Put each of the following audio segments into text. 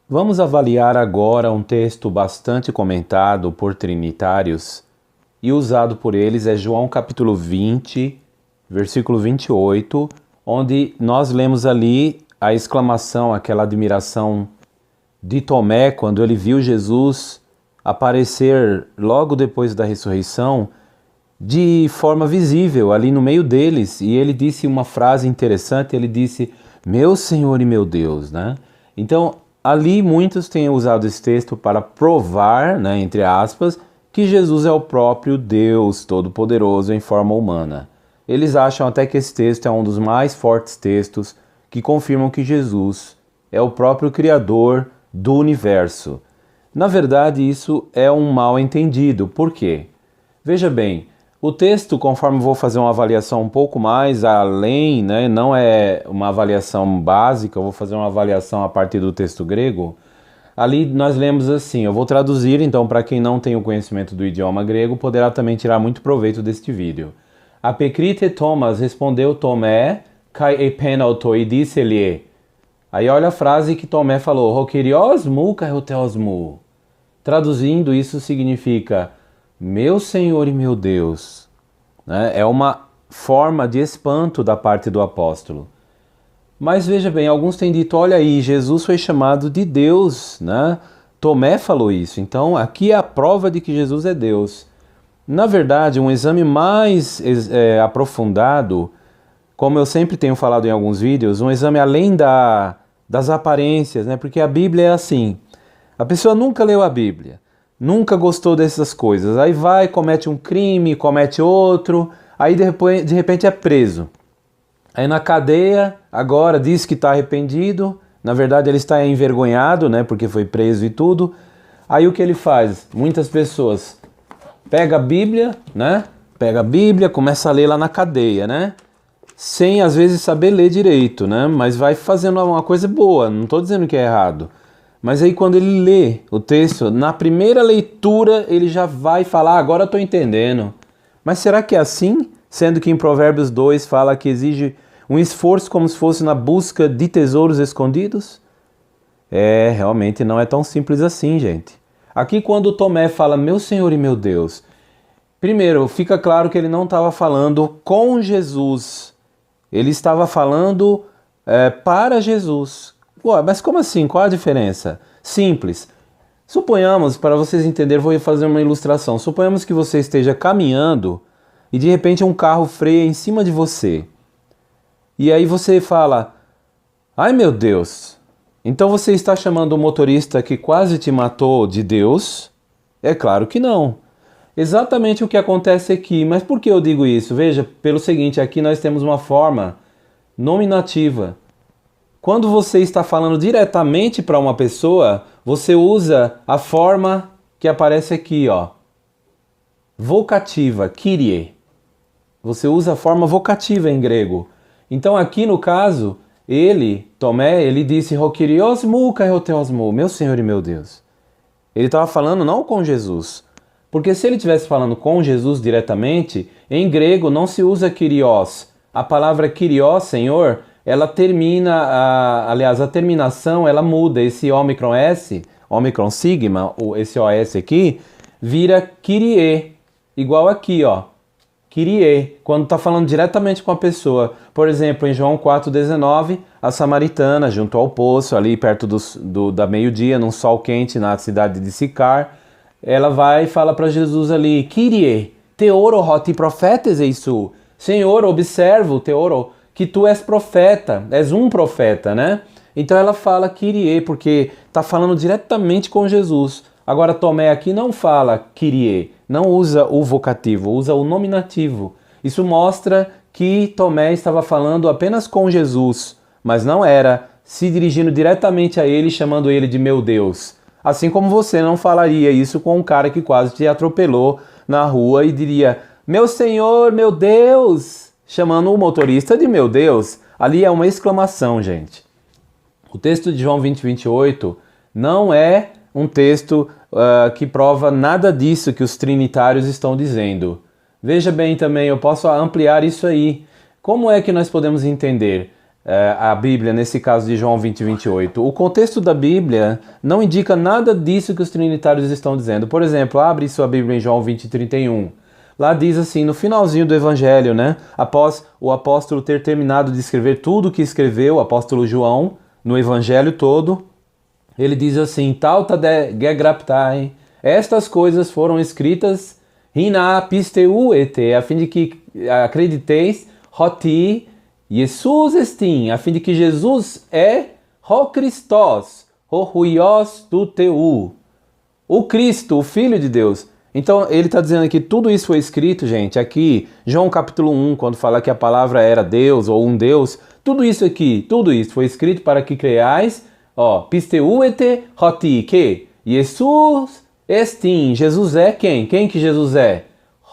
Vamos avaliar agora um texto bastante comentado por trinitários e usado por eles é João capítulo 20, versículo 28, onde nós lemos ali a exclamação, aquela admiração de Tomé quando ele viu Jesus aparecer logo depois da ressurreição de forma visível ali no meio deles, e ele disse uma frase interessante, ele disse: "Meu Senhor e meu Deus", né? Então, ali muitos têm usado esse texto para provar, né, entre aspas, que Jesus é o próprio Deus Todo-Poderoso em forma humana. Eles acham até que esse texto é um dos mais fortes textos que confirmam que Jesus é o próprio Criador do universo. Na verdade, isso é um mal entendido. Por quê? Veja bem, o texto, conforme vou fazer uma avaliação um pouco mais além, né, não é uma avaliação básica, eu vou fazer uma avaliação a partir do texto grego. Ali nós lemos assim, eu vou traduzir, então para quem não tem o conhecimento do idioma grego, poderá também tirar muito proveito deste vídeo. Apecrite Thomas respondeu Tomé, kai epenauto, e disse-lhe. Aí olha a frase que Tomé falou, Rokerios mu kai hoteos mu. Traduzindo, isso significa, meu Senhor e meu Deus, né? É uma forma de espanto da parte do apóstolo. Mas veja bem, alguns têm dito, olha aí, Jesus foi chamado de Deus, né? Tomé falou isso, então aqui é a prova de que Jesus é Deus. Na verdade, um exame mais aprofundado, como eu sempre tenho falado em alguns vídeos, um exame além das aparências, né? Porque a Bíblia é assim, a pessoa nunca leu a Bíblia, nunca gostou dessas coisas, aí vai, comete um crime, comete outro, aí de repente é preso. Aí na cadeia, agora diz que está arrependido, na verdade ele está envergonhado, né, porque foi preso e tudo. Aí o que ele faz? Muitas pessoas pega a Bíblia, né, pega a Bíblia, começa a ler lá na cadeia, né, sem às vezes saber ler direito, né, mas vai fazendo uma coisa boa, não estou dizendo que é errado. Mas aí quando ele lê o texto, na primeira leitura ele já vai falar, agora eu estou entendendo. Mas será que é assim? Sendo que em Provérbios 2 fala que exige um esforço como se fosse na busca de tesouros escondidos? Realmente não é tão simples assim, gente. Aqui quando Tomé fala, meu Senhor e meu Deus, primeiro, fica claro que ele não estava falando com Jesus. Ele estava falando para Jesus. Ué, mas como assim? Qual a diferença? Simples. Suponhamos, para vocês entenderem, vou fazer uma ilustração. Suponhamos que você esteja caminhando e de repente um carro freia em cima de você. E aí você fala, ai meu Deus, então você está chamando o motorista que quase te matou de Deus? É claro que não. Exatamente o que acontece aqui, mas por que eu digo isso? Veja, pelo seguinte, aqui nós temos uma forma nominativa. Quando você está falando diretamente para uma pessoa, você usa a forma que aparece aqui, ó. Vocativa, Kyrie. Você usa a forma vocativa em grego. Então aqui no caso, Tomé, ele disse Rokerios mu kai hoteos mu, meu Senhor e meu Deus. Ele estava falando não com Jesus. Porque se ele estivesse falando com Jesus diretamente, em grego não se usa Kyrios. A palavra Kyrios, Senhor, ela termina, aliás, a terminação, ela muda. Esse ômicron S, ômicron sigma, esse OS aqui, vira Kyrie, igual aqui, ó. Kyrie, quando está falando diretamente com a pessoa. Por exemplo, em João 4,19, a samaritana, junto ao poço, ali perto da meio-dia, num sol quente na cidade de Sicar, ela vai e fala para Jesus ali, Kyrie, teoro hoti profetes eisu. Senhor, observo, teoro, que tu és profeta, és um profeta, né? Então ela fala Kyrie, porque está falando diretamente com Jesus. Agora Tomé aqui não fala Kyrie, não usa o vocativo, usa o nominativo. Isso mostra que Tomé estava falando apenas com Jesus, mas não era se dirigindo diretamente a ele, chamando ele de meu Deus. Assim como você não falaria isso com um cara que quase te atropelou na rua e diria, meu Senhor, meu Deus, chamando o motorista de meu Deus. Ali é uma exclamação, gente. O texto de João 20, 28 não é um texto que prova nada disso que os trinitários estão dizendo. Veja bem também, eu posso ampliar isso aí. Como é que nós podemos entender? a Bíblia, nesse caso de João 20 e 28. O contexto da Bíblia não indica nada disso que os trinitários estão dizendo. Por exemplo, abre sua Bíblia em João 20 e 31. Lá diz assim, no finalzinho do Evangelho, né? Após o apóstolo ter terminado de escrever tudo o que escreveu, o apóstolo João, no Evangelho todo, ele diz assim, Tauta de gegraptai, estas coisas foram escritas hina pisteu ete, a fim de que acrediteis, hoti, Jesus estim, a fim de que Jesus é o Christos, o huios do teu, o Cristo, o Filho de Deus. Então ele está dizendo que tudo isso foi escrito, gente, aqui, João capítulo 1, quando fala que a palavra era Deus ou um Deus, tudo isso aqui, tudo isso foi escrito para que creais, pisteuete hoti, que Jesus estim, Jesus é quem? Quem que Jesus é?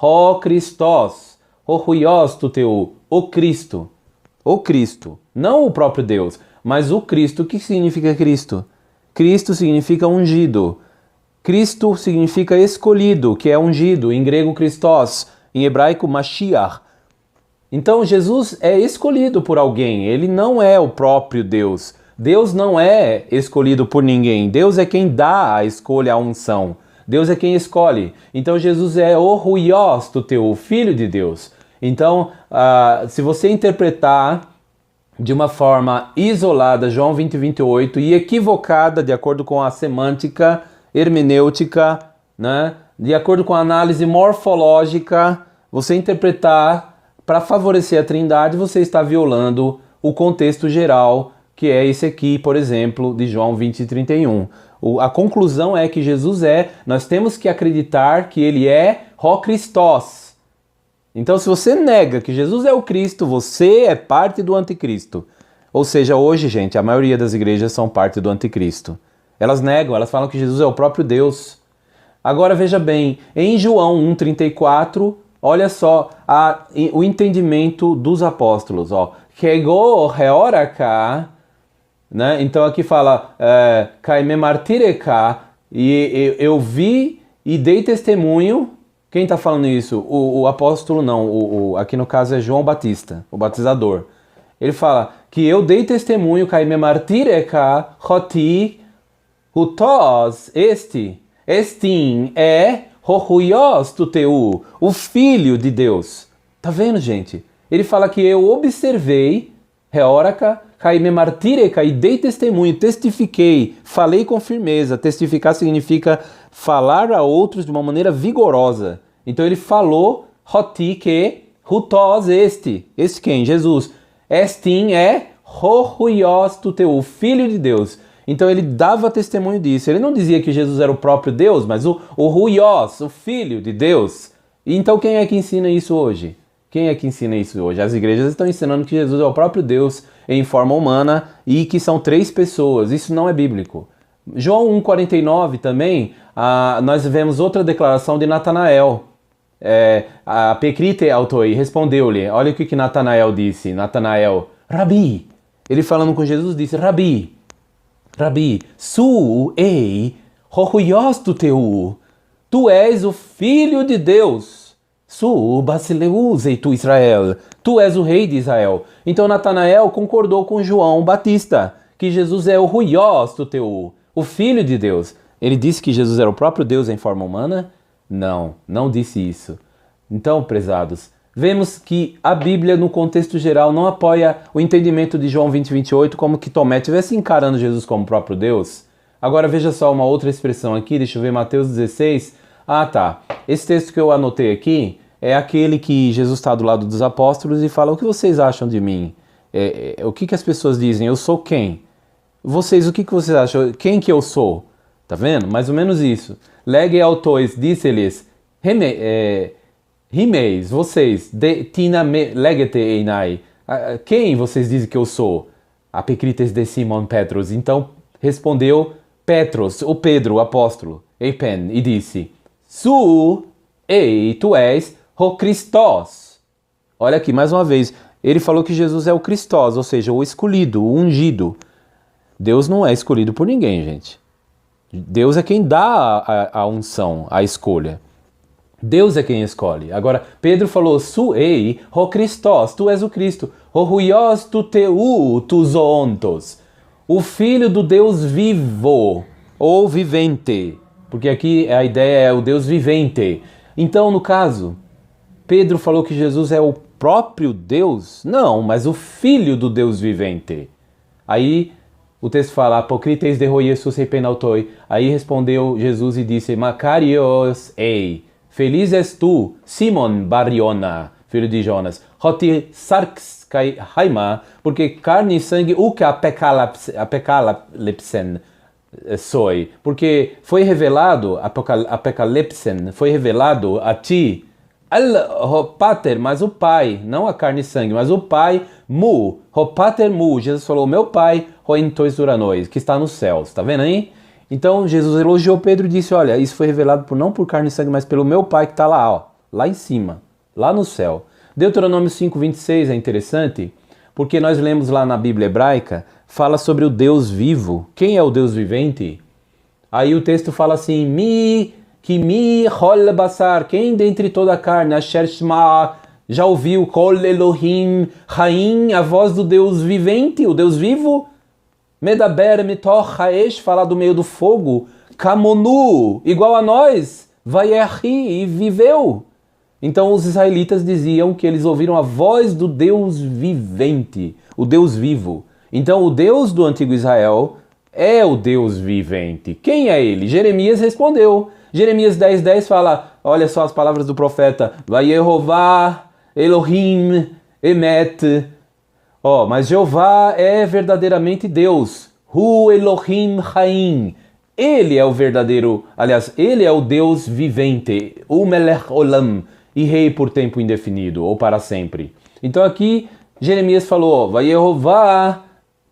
O Christos, o huios do teu, o Cristo, não o próprio Deus, mas o Cristo. O que significa Cristo? Cristo significa ungido. Cristo significa escolhido, que é ungido, em grego Christos, em hebraico Mashiach. Então Jesus é escolhido por alguém, ele não é o próprio Deus. Deus não é escolhido por ninguém, Deus é quem dá a escolha, a unção. Deus é quem escolhe. Então Jesus é o huios do teu, o Filho de Deus. Então, se você interpretar de uma forma isolada João 20 e 28 e equivocada de acordo com a semântica hermenêutica, né? De acordo com a análise morfológica, você interpretar para favorecer a Trindade, você está violando o contexto geral, que é esse aqui, por exemplo, de João 20 e 31. A conclusão é que Jesus nós temos que acreditar que ele é o Christos. Então, se você nega que Jesus é o Cristo, você é parte do anticristo. Ou seja, hoje, gente, a maioria das igrejas são parte do anticristo. Elas negam, elas falam que Jesus é o próprio Deus. Agora veja bem, em João 1,34, olha só o entendimento dos apóstolos. Chegou a hora cá, né? Então aqui fala, Caime martireka, e eu vi e dei testemunho. Quem está falando isso? O apóstolo não, aqui no caso é João Batista, o batizador. Ele fala que eu dei testemunho, Caime martireka, hoti, hutos, estim é o huios do teu, o Filho de Deus. Tá vendo, gente? Ele fala que eu observei, reóraca, caime martireka, e dei testemunho, testifiquei, falei com firmeza. Testificar significa falar a outros de uma maneira vigorosa. Então ele falou, hoti, que, hutos, este quem? Jesus. Estim é o huios do teu, o Filho de Deus. Então ele dava testemunho disso. Ele não dizia que Jesus era o próprio Deus, mas o huios, o Filho de Deus. E então quem é que ensina isso hoje? Quem é que ensina isso hoje? As igrejas estão ensinando que Jesus é o próprio Deus em forma humana e que são 3 pessoas. Isso não é bíblico. João 1,49 também, nós vemos outra declaração de Natanael. A Pecrite autoi respondeu-lhe. Olha o que Natanael disse. Natanael, Rabi. Ele falando com Jesus disse, Rabi, su ei o huios do teu. Tu és o Filho de Deus. Su basileus ei tu Israel. Tu és o rei de Israel. Então Natanael concordou com João Batista, que Jesus é o huios do teu, o Filho de Deus. Ele disse que Jesus era o próprio Deus em forma humana? Não disse isso. Então, prezados, vemos que a Bíblia, no contexto geral, não apoia o entendimento de João 20 e 28 como que Tomé estivesse encarando Jesus como próprio Deus. Agora veja só uma outra expressão aqui, deixa eu ver, Mateus 16. Tá. Esse texto que eu anotei aqui é aquele que Jesus está do lado dos apóstolos e fala, o que vocês acham de mim? O que as pessoas dizem? Eu sou quem? Vocês, o que vocês acham? Quem que eu sou? Tá vendo? Mais ou menos isso. Lege autois, disse-lhes, rimeis, vocês, tina legete einai. Quem vocês dizem que eu sou? Apecrites de Simon Petros. Então respondeu Petros, o Pedro, o apóstolo, eipen, e disse, tu és o Christos. Olha aqui, mais uma vez, ele falou que Jesus é o Christos, ou seja, o escolhido, o ungido. Deus não é escolhido por ninguém, gente. Deus é quem dá a unção, a escolha. Deus é quem escolhe. Agora, Pedro falou, su ei o Christos, tu és o Cristo, o Hohuios tu teu tu zoontos. O Filho do Deus vivo, ou vivente, porque aqui a ideia é o Deus vivente. Então, no caso, Pedro falou que Jesus é o próprio Deus? Não, mas o Filho do Deus vivente. Aí o texto fala, apokrites derro Jesus repenautoi. Aí respondeu Jesus e disse, Macarios ei, feliz és tu, Simon Bar-Iona, filho de Jonas, hoti sarx kai haima, porque carne e sangue o que apocalipsen soy, porque foi revelado, apocalipsen, foi revelado a ti, o pater, mas o pai, não a carne e sangue, mas o pai, mu, o pater mu, Jesus falou, meu pai, o entois uranois, que está nos céus, tá vendo aí? Então Jesus elogiou Pedro e disse, olha, isso foi revelado não por carne e sangue, mas pelo meu pai que está lá, ó, lá em cima, lá no céu. Deuteronômio 5:26 é interessante, porque nós lemos lá na Bíblia hebraica, fala sobre o Deus vivo. Quem é o Deus vivente? Aí o texto fala assim, mi hol basar, quem dentre toda a carne, asher shma, já ouviu, kol Elohim, Haim, a voz do Deus vivente, o Deus vivo? Medaber mitoch haesh, falar do meio do fogo, kamonu, igual a nós, vayehi, e viveu. Então os israelitas diziam que eles ouviram a voz do Deus vivente, o Deus vivo. Então o Deus do antigo Israel é o Deus vivente. Quem é ele? Jeremias respondeu. Jeremias 10:10 fala, olha só as palavras do profeta, Vayehová, Elohim, Emet. Mas Jeová é verdadeiramente Deus. Hu Elohim Haim. Ele é o verdadeiro, aliás, ele é o Deus vivente. O Melech Olam. E rei por tempo indefinido, ou para sempre. Então aqui, Jeremias falou, vai Jeová,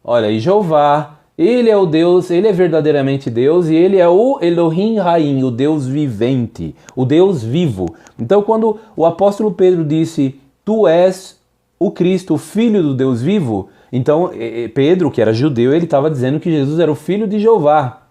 olha, e Jeová, ele é o Deus, ele é verdadeiramente Deus, e ele é o Elohim Haim, o Deus vivente, o Deus vivo. Então quando o apóstolo Pedro disse, tu és o Cristo, o Filho do Deus vivo, então Pedro, que era judeu, ele estava dizendo que Jesus era o Filho de Jeová,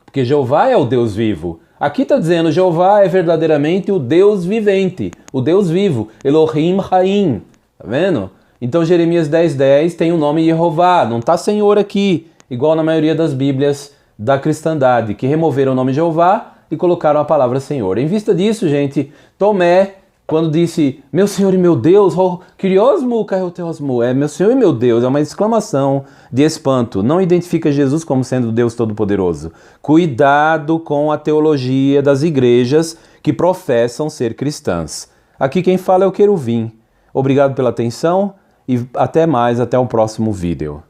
porque Jeová é o Deus vivo. Aqui está dizendo, Jeová é verdadeiramente o Deus vivente, o Deus vivo, Elohim Haim, tá vendo? Então Jeremias 10:10 tem o nome Jeová, não está Senhor aqui, igual na maioria das Bíblias da cristandade, que removeram o nome Jeová e colocaram a palavra Senhor. Em vista disso, gente, Tomé, quando disse, meu Senhor e meu Deus, Kyriosmo, Kaioteosmo, meu Senhor e meu Deus, é uma exclamação de espanto. Não identifica Jesus como sendo Deus Todo-Poderoso. Cuidado com a teologia das igrejas que professam ser cristãs. Aqui quem fala é o Queruvim. Obrigado pela atenção e até mais, até o próximo vídeo.